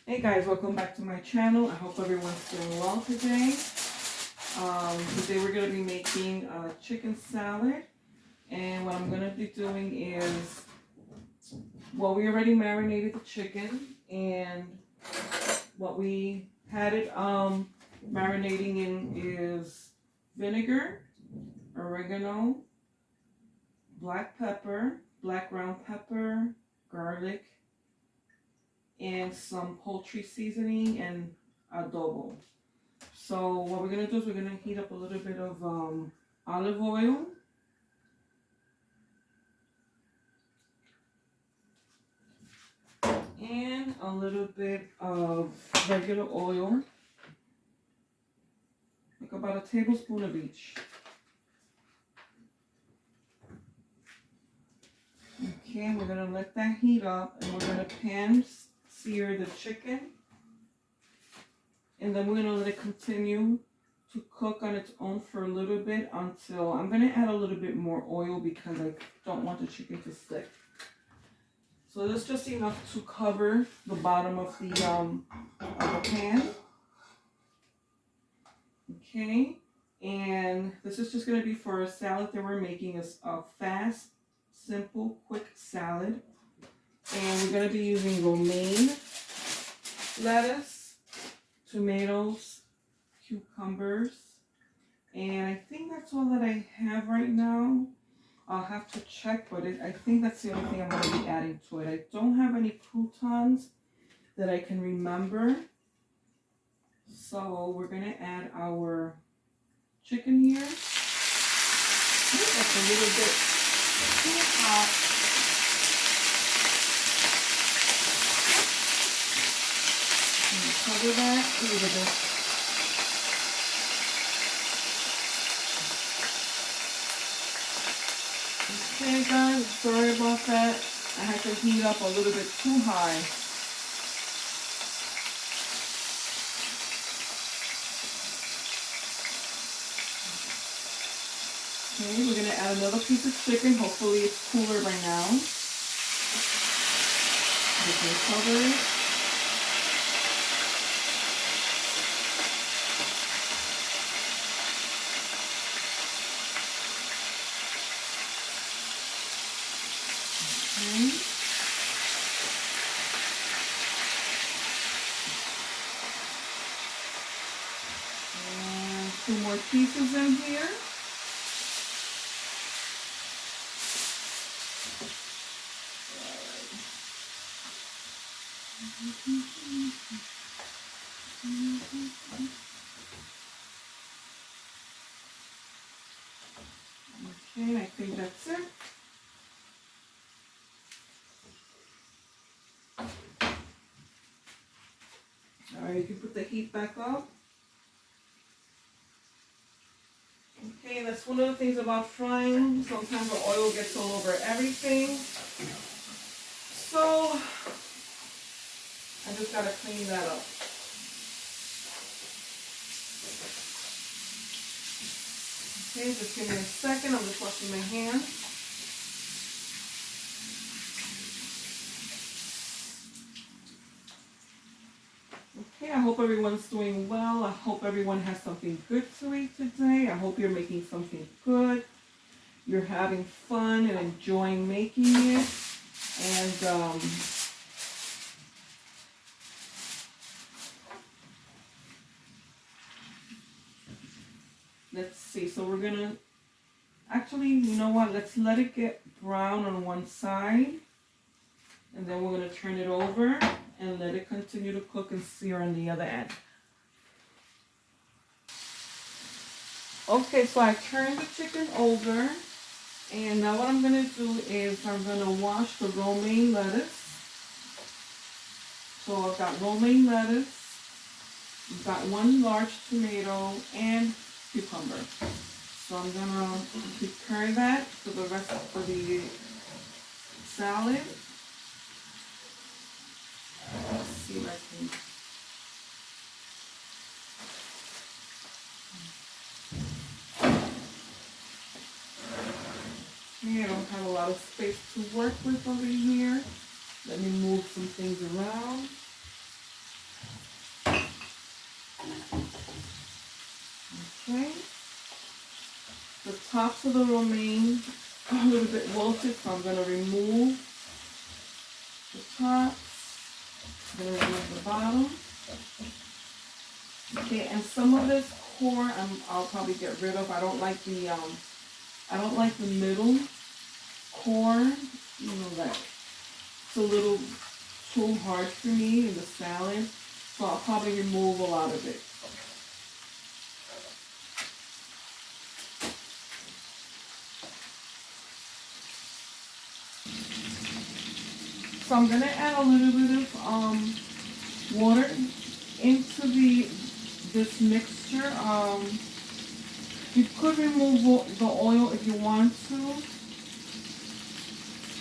Hey guys, welcome back to my channel. I hope everyone's doing well today. Today we're going to be making a chicken salad, and what I'm going to be doing is, well, we already marinated the chicken, and what we had it marinating in is vinegar, oregano, black pepper, black ground pepper, garlic, and some poultry seasoning and adobo. So what we're going to do is we're going to heat up a little bit of olive oil. And a little bit of regular oil. Like about a tablespoon of each. Okay, we're going to let that heat up, and we're going to pan sear the chicken. And then we're going to let it continue to cook on its own for a little bit until I'm going to add a little bit more oil because I don't want the chicken to stick. So this is just enough to cover the bottom of the pan. Okay, and this is just going to be for a salad that we're making, a fast, simple, quick salad. And we're going to be using romaine lettuce, tomatoes, cucumbers, and I think that's all that I have right now. I'll have to check, but I think that's the only thing I'm going to be adding to it. I don't have any croutons that I can remember, so we're going to add our chicken here. That's a little bit too hot. Cover that a little bit. Okay guys, sorry about that. I had to heat up a little bit too high. Okay, we're going to add another piece of chicken. Hopefully it's cooler by now. We can cover it. Okay. And 2 more pieces in here. Okay, I think that's it. Alright, you can put the heat back up. Okay, that's one of the things about frying. Sometimes the oil gets all over everything. So, I just gotta clean that up. Okay, just give me a second. I'm just washing my hands. Okay, I hope everyone's doing well. I hope everyone has something good to eat today. I hope you're making something good. You're having fun and enjoying making it. And let's see. So we're gonna actually, you know what? Let's let it get brown on one side, and then we're gonna turn it over and let it continue to cook and sear on the other end. Okay, so I turned the chicken over, and now what I'm going to do is I'm going to wash the romaine lettuce. So I've got romaine lettuce, I've got 1 large tomato, and cucumber. So I'm going to prepare that for the rest of the salad. Let's see if I can. Okay, I don't have a lot of space to work with over here. Let me move some things around. Okay. The tops of the romaine are a little bit wilted, so I'm going to remove the tops. I'm going to remove the bottom. Okay, and some of this core I'll probably get rid of. I don't like the middle core. You know, that it's a little too hard for me in the salad, so I'll probably remove a lot of it. So I'm gonna add a little bit of water into this mixture. You could remove the oil if you want to.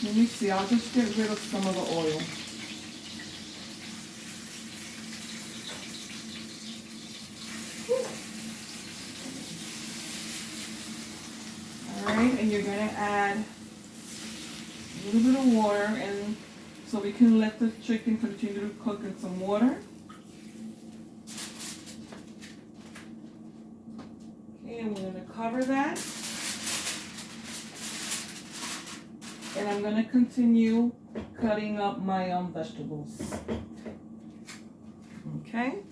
Let me see. I'll just get rid of some of the oil. All right, and you're gonna add a little bit of water, and so we can let the chicken continue to cook in some water. Okay, and we're going to cover that. And I'm going to continue cutting up my vegetables. Okay.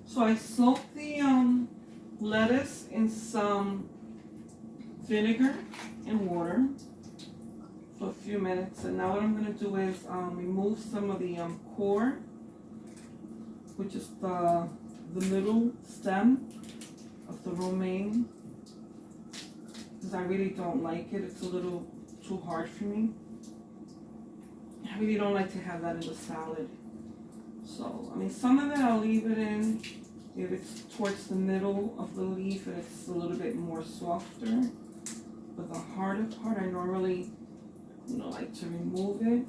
So I soaked the lettuce in some vinegar and water for a few minutes, and now what I'm going to do is remove some of the core, which is the middle stem of the romaine, because I really don't like it. It's a little too hard for me. I really don't like to have that in the salad. So, I mean, some of it I'll leave it in if it's towards the middle of the leaf and it's a little bit more softer. But the harder part, I normally, like to remove it.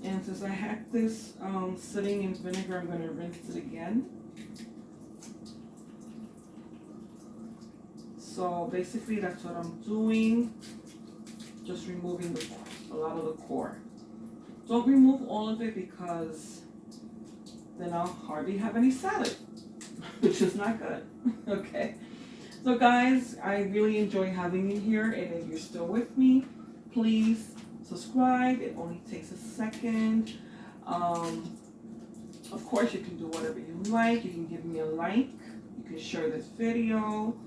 And since I had this sitting in vinegar, I'm going to rinse it again. So basically that's what I'm doing, just removing a lot of the core. Don't remove all of it because then I'll hardly have any salad, which is not good. Okay. So guys, I really enjoy having you here, and if you're still with me, please subscribe. It only takes a second. Of course, you can do whatever you like. You can give me a like. You can share this video.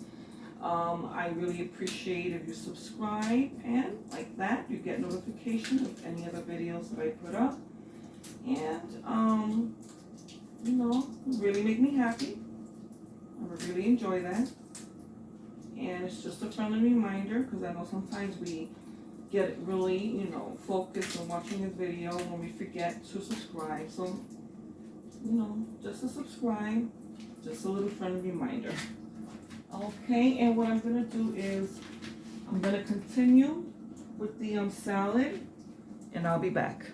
I really appreciate if you subscribe, and like that, you get notification of any other videos that I put up. And, really make me happy. I really enjoy that. And it's just a friendly reminder, because I know sometimes we get really, focused on watching this video when we forget to subscribe. So, just to subscribe, just a little friendly reminder. Okay, and what I'm going to do is I'm going to continue with the salad, and I'll be back.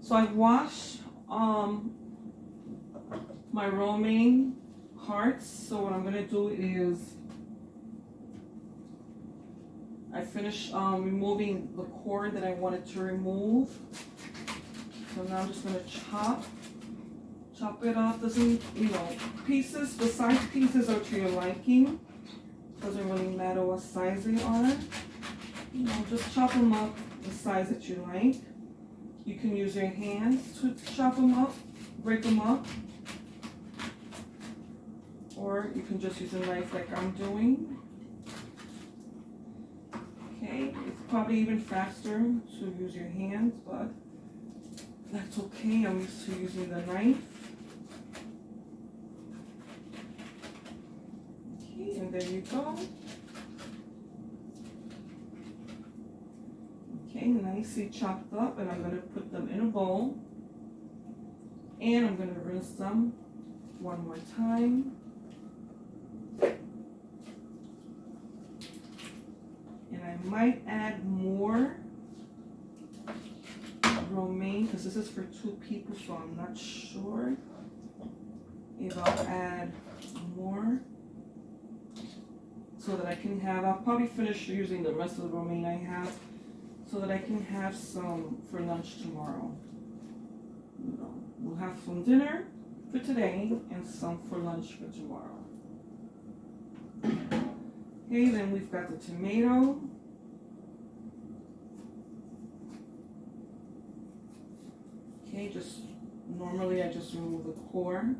So I've washed my romaine hearts. So what I'm going to do is I finished removing the core that I wanted to remove. So now I'm just going to chop it up. Doesn't, pieces, the size pieces are to your liking. Doesn't really matter what size they are. Just chop them up the size that you like. You can use your hands to chop them up, break them up. Or you can just use a knife like I'm doing. Okay, it's probably even faster to use your hands, but that's okay. I'm used to using the knife. Okay, and there you go. Okay, nicely chopped up, and I'm going to put them in a bowl. And I'm going to rinse them one more time. And I might add more romaine, because this is for 2 people, so I'm not sure if I'll add more, so that I can have, I'll probably finish using the rest of the romaine I have, so that I can have some for lunch tomorrow. You know, we'll have some dinner for today and some for lunch for tomorrow. Okay, then we've got the tomato. Okay, normally I just remove the core.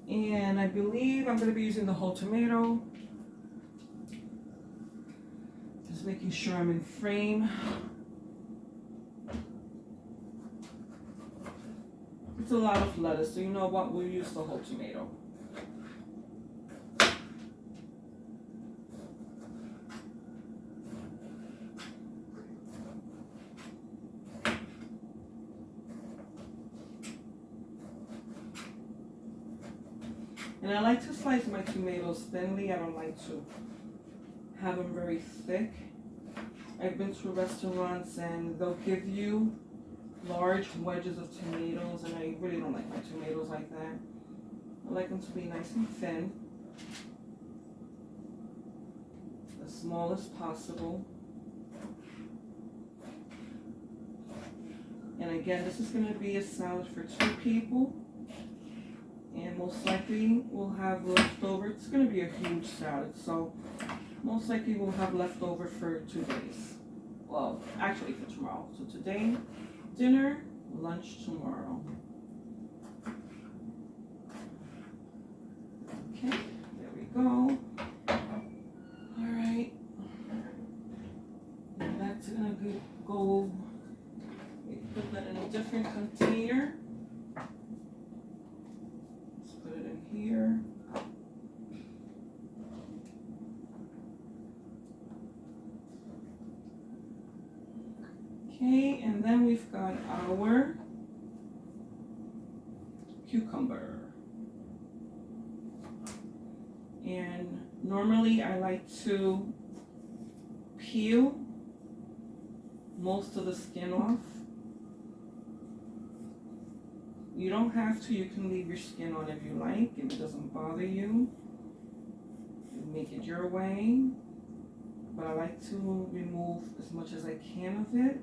And I believe I'm going to be using the whole tomato. Just making sure I'm in frame. It's a lot of lettuce, so you know what, we'll use the whole tomato. And I like to slice my tomatoes thinly. I don't like to have them very thick. I've been to restaurants and they'll give you large wedges of tomatoes, and I really don't like my tomatoes like that. I like them to be nice and thin, as small as possible. And again, this is going to be a salad for 2 people. And most likely we'll have leftover. It's going to be a huge salad, so most likely we'll have leftover for 2 days. Well, actually for tomorrow. So today, dinner, lunch tomorrow. Okay, there we go. All right. And that's going to go, put that in a different container. Here. Okay, and then we've got our cucumber. And normally I like to peel most of the skin off. You don't have to, you can leave your skin on if you like, if it doesn't bother you. You make it your way. But I like to remove as much as I can of it.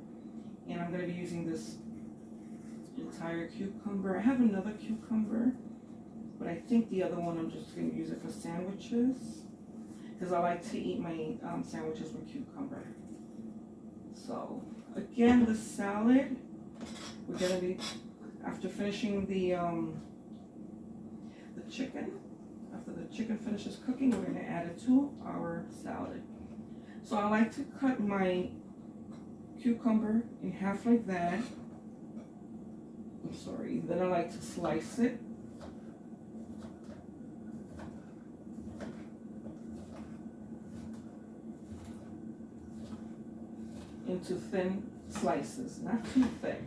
And I'm going to be using this entire cucumber. I have another cucumber, but I think the other one I'm just going to use it for sandwiches, because I like to eat my sandwiches with cucumber. So again, the salad, we're going to be, after finishing the chicken, after the chicken finishes cooking, we're going to add it to our salad. So I like to cut my cucumber in half like that. I'm sorry. Then I like to slice it. Into thin slices, not too thick.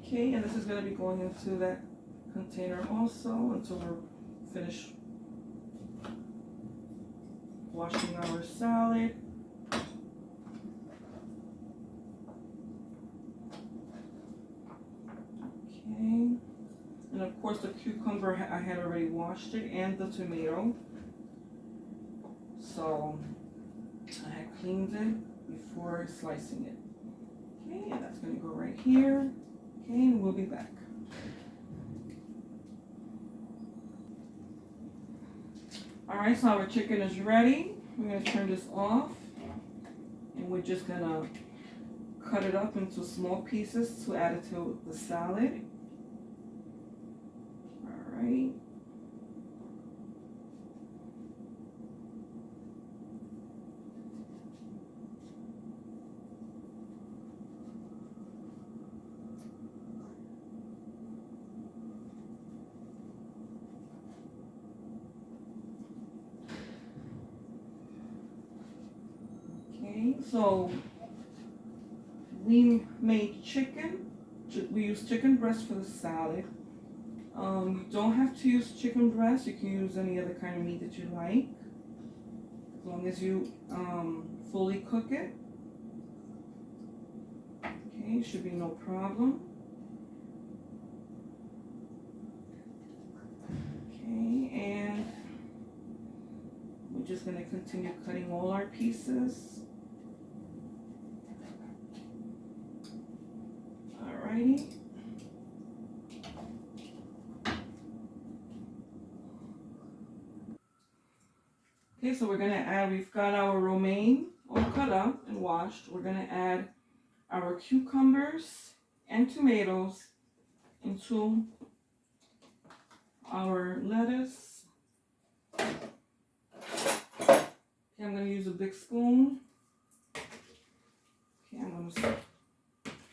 Okay, and this is going to be going into that container also until we're finished washing our salad. Okay, and of course the cucumber, I had already washed it, and the tomato. So I had cleaned it before slicing it. Okay, and that's going to go right here. Okay, and we'll be back. Alright, so our chicken is ready. We're going to turn this off. And we're just going to cut it up into small pieces to add it to the salad. Alright. So we made chicken. We use chicken breast for the salad. You don't have to use chicken breast. You can use any other kind of meat that you like. as long as you fully cook it. Okay, should be no problem. Okay, and we're just going to continue cutting all our pieces. Alrighty. Okay, so we're going to add, we've got our romaine all cut up and washed. We're going to add our cucumbers and tomatoes into our lettuce. Okay, I'm going to use a big spoon. Okay, I'm going to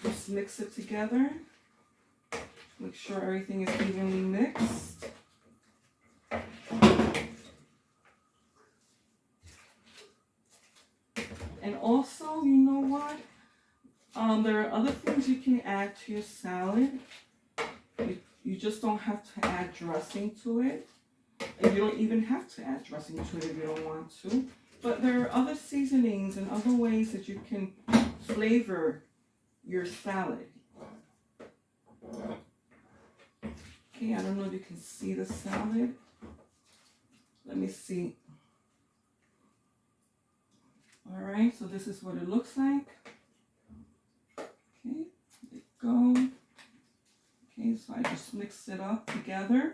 just mix it together. Make sure everything is evenly mixed. And also, you know what? There are other things you can add to your salad. You just don't have to add dressing to it. And you don't even have to add dressing to it if you don't want to. But there are other seasonings and other ways that you can flavor your salad. Okay, I don't know if you can see the salad. Let me see. All right, so this is what it looks like. Okay, there you go. Okay, so I just mixed it up together.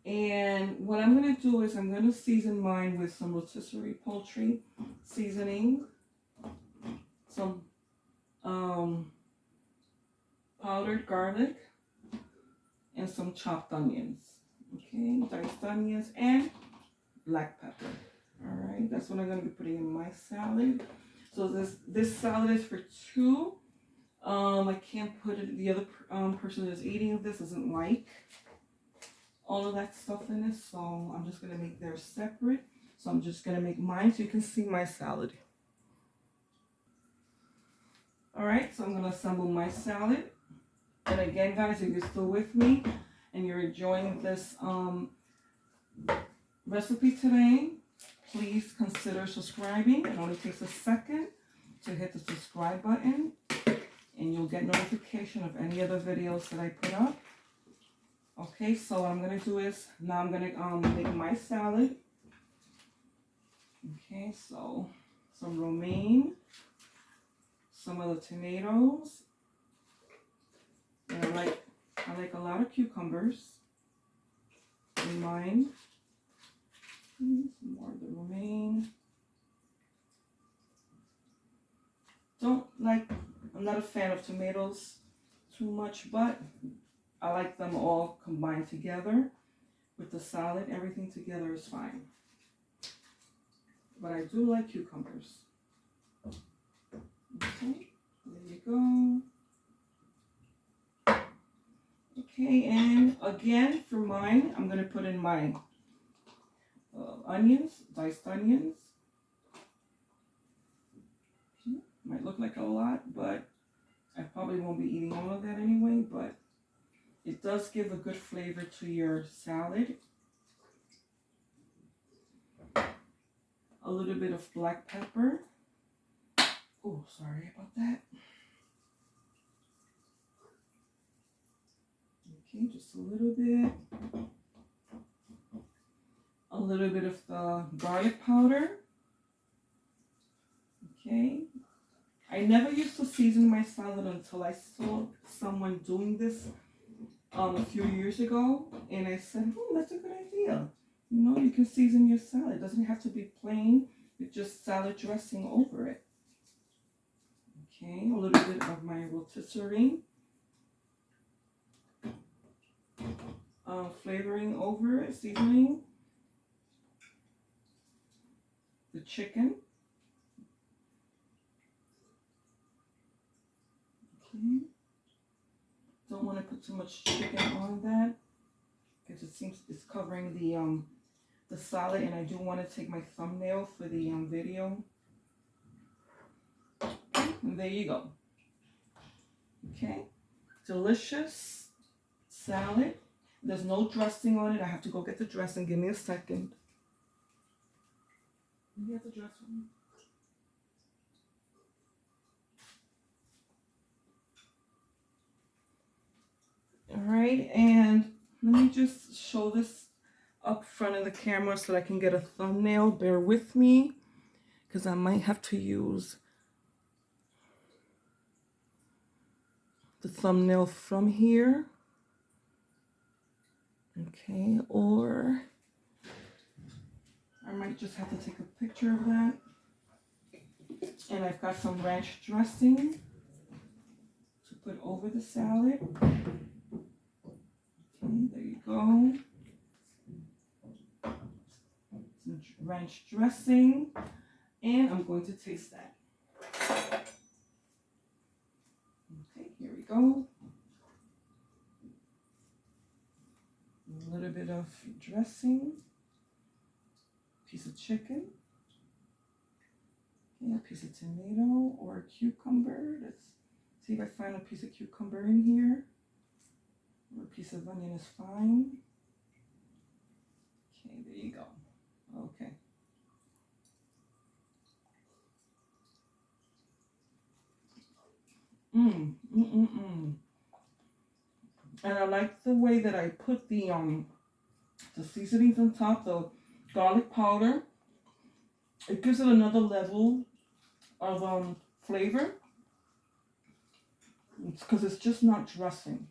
And what I'm going to do is I'm going to season mine with some rotisserie poultry seasoning, some powdered garlic, and some chopped onions. Okay, diced onions and black pepper. All right, that's what I'm going to be putting in my salad. So this salad is for two. I can't put it, the other person that's eating this doesn't like all of that stuff in it, so I'm just going to make theirs separate. So I'm just going to make mine so you can see my salad. All right, so I'm going to assemble my salad. And again, guys, if you're still with me and you're enjoying this recipe today, please consider subscribing. It only takes a second to hit the subscribe button, and you'll get notification of any other videos that I put up. Okay, so what I'm going to do is, now I'm going to make my salad. Okay, so some romaine, some of the tomatoes, and I like a lot of cucumbers in mine. Some more of the romaine. I'm not a fan of tomatoes too much, but I like them all combined together with the salad. Everything together is fine. But I do like cucumbers. Okay, there you go. Okay, and again for mine, I'm going to put in my onions, diced onions. Might look like a lot, but I probably won't be eating all of that anyway, but it does give a good flavor to your salad. A little bit of black pepper. Oh, sorry about that. Okay, just a little bit. A little bit of the garlic powder. Okay. I never used to season my salad until I saw someone doing this a few years ago, and I said, that's a good idea. You know, you can season your salad. It doesn't have to be plain with just salad dressing over it. Okay, a little bit of my rotisserie flavoring over it, seasoning the chicken. Okay. Don't want to put too much chicken on that because it seems it's covering the salad, and I do want to take my thumbnail for the video. And there you go. Okay, delicious salad. There's no dressing on it. I have to go get the dressing. Give me a second. You have the dressing. All right, and let me just show this up front of the camera so that I can get a thumbnail. Bear with me, because I might have to use the thumbnail from here. Okay, or I might just have to take a picture of that. And I've got some ranch dressing to put over the salad. Okay, there you go. Some ranch dressing, and I'm going to taste that. Okay, here we go. A little bit of dressing, piece of chicken, okay, a piece of tomato or a cucumber. Let's see if I find a piece of cucumber in here. Or a piece of onion is fine. Okay, there you go. Okay. And I like the way that I put the seasonings on top, the garlic powder. It gives it another level of flavor. It's because it's just not dressing.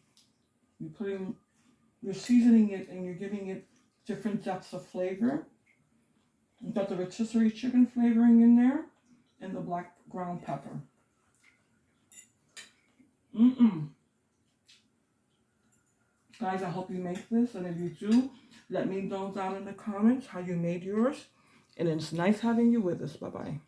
You're seasoning it and you're giving it different depths of flavor. You've got the rotisserie chicken flavoring in there and the black ground pepper. Guys, I hope you make this, and if you do, let me know down in the comments how you made yours. And it's nice having you with us. Bye-bye.